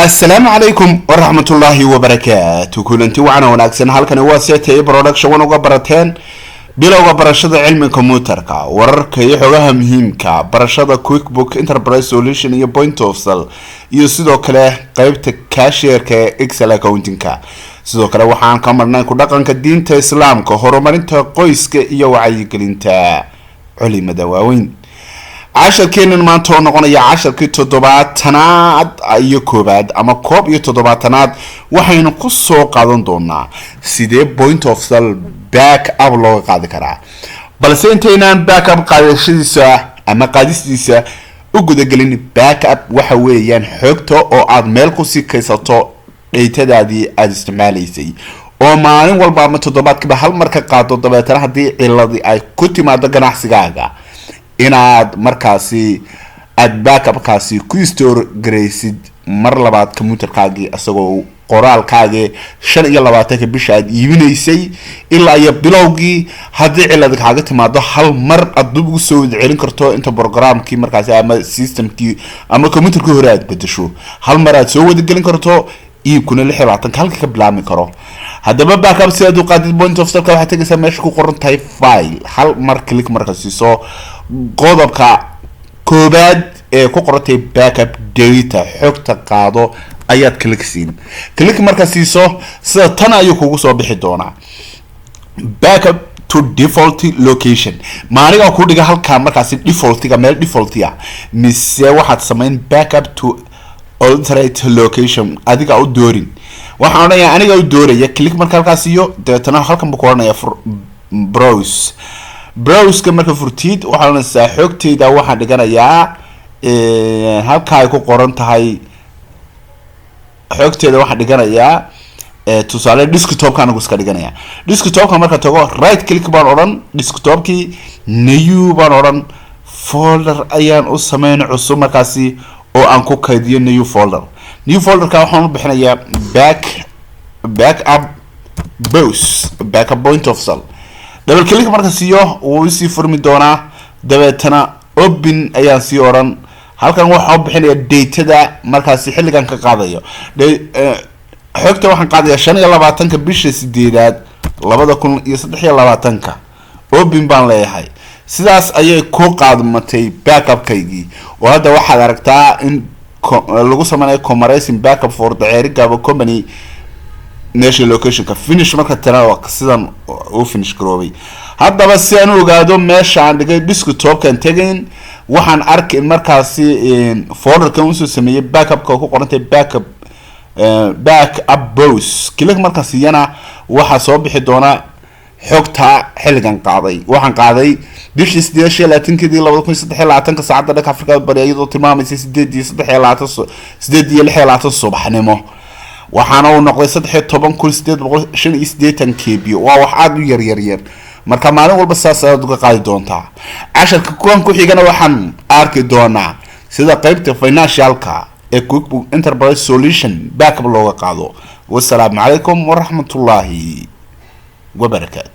السلام عليكم ورحمة الله وبركاته. كلنتي وعنا وناكسن هالكن واسيتي برودكشن ونوغا براتين بلوغا برشادة علم الكمبيوتركا ورركا يحوغاها مهمكا برشادة كويك بوك انتربرايز سوليوشن iyo point of sale iyo sidoo kale qaybta cashier-ka Excel accounting-ka. sidoo kale waxaan ka marnay ku dhaqanka diinta Islaamka, horumarinta qoyska iyo wacyigelinta culimada waaweyn. عشركين ما تون قناة عشر كي تضبط تناد أي كوباد أما كوب يتضبطناد وحين قصة قادن دونا سيدي point of sale back up لو قاد كرا بس انتينا back up قاد شيسا أما قاد شيسا وجود جلين back up وحويان حقته أو عاد ملكو سكيساتو ايتدادي استعماليسي oo maalin walba ma toddobaadkiiba hal marka qaado dabeetana hadii ciladii ay ku timaado ganacsigaaga inaad markaasi aad backupkaasi ku store gareysid mar labaad computerkaagi asagoo qoraalkaagi 25 bisha aad iibinaysay ilaa iyo bilowgii hadii cilad kaaga timaado hal mar aad dib ugu soo celin karto inta programkii markaasi ama systemkii ama computerka hore aad bedesho hal mar aad soo wada gelin karto iibkuna 26 halka ka bilaami karo. haddaba backup si aad u qaadid point of sale waxa tagaysaa meesha ku qoran tahay file hal mar click markaasi soo qodobka koobaad ee ku qorantay backup data xogta qaado ayaad click markaasi soo sida tan ayuu kugu soo bixi doonaa backup to default location maaniga ku dhiga halka markaasi defaultiga meel defaultiga mise waxaad sameyn backup to alternate location adiga u doorin waxaan oranaya aniga u dooraya click marka halkaas iyo deetana halkan buu qoranaya browse ka marka furtid waxaan saa xogtayda waxaan dhiganayaa halka ay ku qoran tahay xogtayda waxaan dhiganayaa tusaale desktop kan ugu iska dhiganaya desktop ka marka tago right click baan oran desktop-ki new baan oran folder ayaan u sameeyay cusub markaasi oo aan ku kaydiyo new folder ka waxaan u bixinayaa backup backup point of sale double click marka siiyo uu si furmi doonaa dabeetana open ayaan sii oran halkan waxaan u bixinayaa data-da markaasi xilligan ka qaadayo xogta waxaan qaadayaa 25 bisha 8aad 2023 open baan leeyahay sidaas ayay ku qaadmatay backup-kaygii oo hadda waxaad aragtaa in lagu sameeyo comparison backup for the area company national location ka finish marka tana sidan oo finish garoobay haddaba si aan u ogaado meesha aan dhigay desktop kan tagayn waxaan arkay markaasi folder kan uu sameeyay backup ka ku qorantay backup browse click markaasi yana waxa soo bixi doona xogta xilligan qaaday waxaan qaaday bishii 8-kii 2023 saacada dalka Afrika bari iyadoo tilmaamaysa 8 subaxnimo waxaana uu noqday 13,885 KB waa wax aad u yar marka maalin walba saas aad uga qaadi doontaa casharka kuwan ku xigana waxaan arki doonaa sida qaybta financialka ee QuickBooks Enterprise Solution backup looga qaado. wassalaamu calaykum waraxmatullaahi wabarakaatuh.